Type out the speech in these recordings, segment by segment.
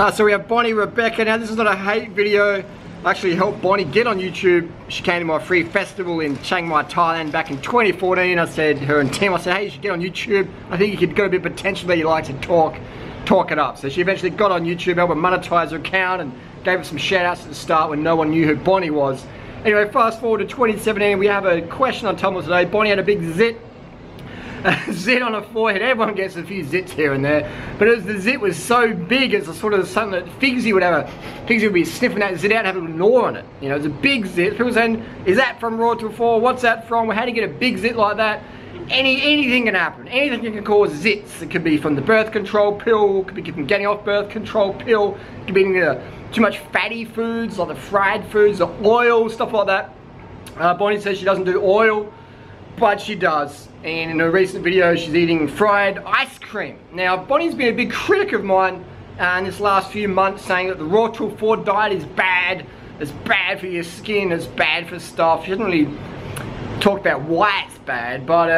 So we have Bonnyrebecca. Now this is not a hate video. I actually helped Bonnie get on YouTube. She came to my free festival in Chiang Mai, Thailand back in 2014. I said, her and Tim, I said, hey, you should get on YouTube. I think you could got a bit of potential there, you like to talk it up. So she eventually got on YouTube, helped her monetize her account, and gave her some shout outs at the start when no one knew who Bonnie was. Anyway, fast forward to 2017, we have a question on Tumblr today. Bonnie had a big zit on her forehead. Everyone gets a few zits here and there, but the zit was so big, it's a sort of something that Figsy would be sniffing that zit out and have a little gnaw on it. You know, it's a big zit. People saying, is that from Raw to 4? What's that from? Well, how do you get a big zit like that? Anything can happen. Anything can cause zits. It could be from the birth control pill, it could be from getting off birth control pill, it could be eating too much fatty foods, like the fried foods, the oil, stuff like that. Bonnie says she doesn't do oil, but she does. And in a recent video, she's eating fried ice cream. Now, Bonnie's been a big critic of mine in this last few months, saying that the Raw Till 4 diet is bad. It's bad for your skin, it's bad for stuff. She hasn't really talked about why it's bad, but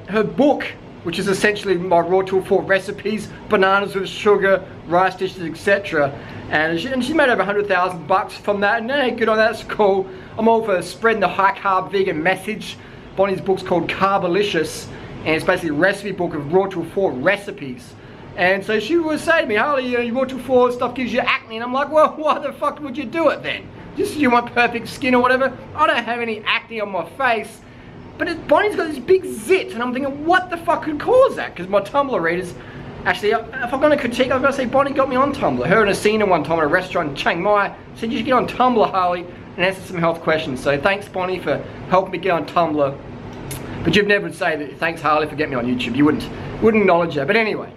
her book, which is essentially my Raw Till 4 recipes, bananas with sugar, rice dishes, etc. And she made over 100,000 bucks from that, and hey, good on that, that's cool. I'm all for spreading the high carb vegan message. Bonnie's book's called Carbolicious, and it's basically a recipe book of Raw Till 4 recipes. And so she was saying to me, Harley, your Raw Till 4 stuff gives you acne, and I'm like, well, why the fuck would you do it then? Just you want perfect skin or whatever? I don't have any acne on my face, but Bonnie's got this big zit, and I'm thinking, what the fuck could cause that? Because my Tumblr readers, actually, if I'm going to critique, I'm going to say Bonnie got me on Tumblr. Her and Asina one time at a restaurant in Chiang Mai said, you should get on Tumblr, Harley, and answer some health questions. So thanks, Bonnie, for helping me get on Tumblr. But you'd never say that, thanks, Harley, for getting me on YouTube. You wouldn't acknowledge that. But anyway,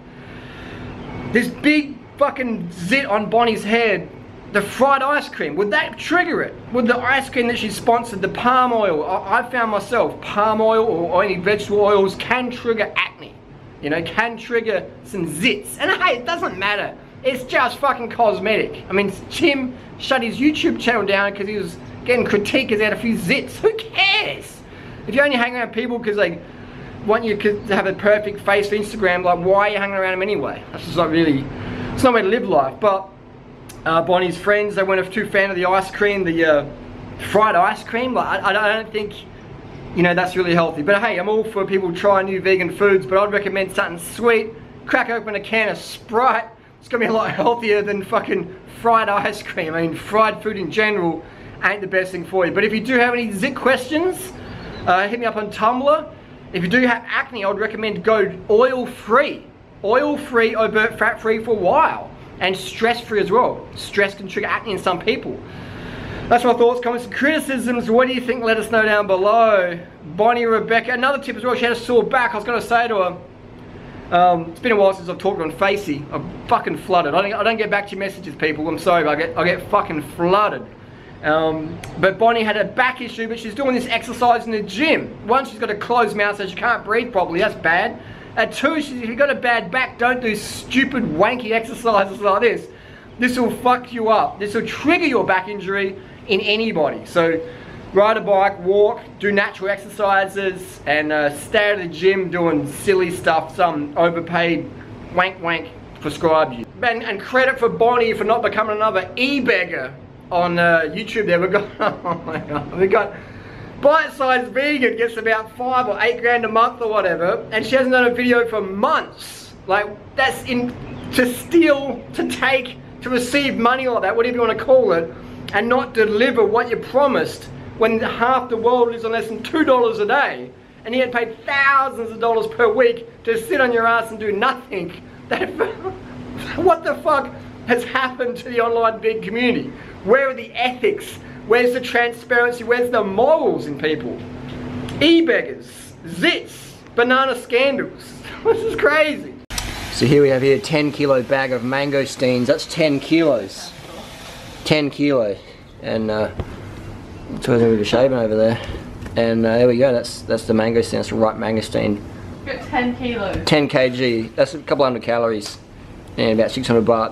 this big fucking zit on Bonnie's head, the fried ice cream, would that trigger it? Would the ice cream that she sponsored, the palm oil, I found myself, palm oil or any vegetable oils can trigger acne. You know, can trigger some zits. And hey, it doesn't matter. It's just fucking cosmetic. I mean, Tim shut his YouTube channel down because he was getting critiqued because he had a few zits. Who cares? If you only hang around people because they want you to have a perfect face for Instagram, like, why are you hanging around them anyway? That's just not really, it's not a way to live life. But Bonnie's friends, they weren't too fan of the ice cream, the fried ice cream. Like, I don't think, you know, that's really healthy. But hey, I'm all for people trying new vegan foods, but I'd recommend something sweet. Crack open a can of Sprite. It's gonna be a lot healthier than fucking fried ice cream. I mean, fried food in general ain't the best thing for you. But if you do have any zit questions, hit me up on Tumblr. If you do have acne, I would recommend go oil-free. Oil-free, overt fat-free for a while. And stress-free as well. Stress can trigger acne in some people. That's my thoughts, comments, and criticisms. What do you think? Let us know down below. Bonnyrebecca, another tip as well, she had a sore back. I was going to say to her, it's been a while since I've talked on Facey. I'm fucking flooded. I don't get back to your messages, people. I'm sorry, but I get fucking flooded. But Bonnie had a back issue, but she's doing this exercise in the gym. One, she's got a closed mouth so she can't breathe properly. That's bad. Two, if you've got a bad back, don't do stupid wanky exercises like this. This will fuck you up. This will trigger your back injury in anybody. So ride a bike, walk, do natural exercises, and stay out of the gym doing silly stuff some overpaid wank prescribe you. And credit for Bonnie for not becoming another e-beggar on YouTube there. Oh my god, we got Bite-Sized Vegan gets about 5 or 8 grand a month or whatever, and she hasn't done a video for months. Like, that's to steal, to take, to receive money like that, whatever you want to call it, and not deliver what you promised when half the world lives on less than $2 a day, and you get paid thousands of dollars per week to sit on your ass and do nothing. What the fuck has happened to the online big community? Where are the ethics? Where's the transparency? Where's the morals in people? E-beggars, zits, banana scandals. This is crazy. So here we have a 10 kilo bag of mangosteens. That's 10 kilos. 10 kilo. And it's a bit of shaving over there. And there we go. That's the mangosteen. That's the right mangosteen. Got 10 kilos. 10 kg. That's a couple hundred calories. And about 600 baht.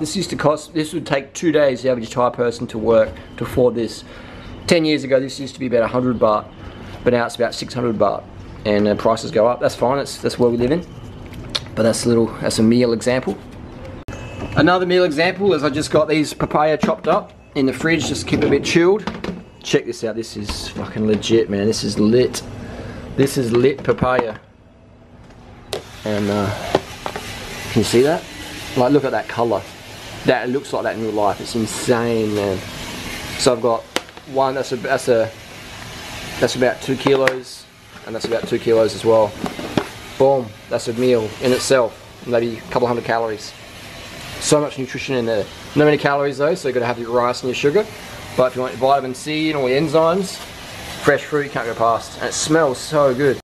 This would take 2 days the average Thai person to work to afford this. 10 years ago this used to be about 100 baht, but now it's about 600 baht. And prices go up. That's fine. That's where we live in. But that's a meal example. Another meal example is I just got these papaya chopped up in the fridge, just keep it a bit chilled. Check this out, this is fucking legit, man. This is lit. This is lit papaya. And can you see that? Like, look at that colour. That, it looks like that in real life. It's insane, man. So I've got one, that's about 2 kilos, and that's about 2 kilos as well. Boom, that's a meal in itself. Maybe a couple hundred calories. So much nutrition in there. Not many calories though, so you've got to have your rice and your sugar. But if you want your vitamin C and all the enzymes, fresh fruit you can't go past. And it smells so good.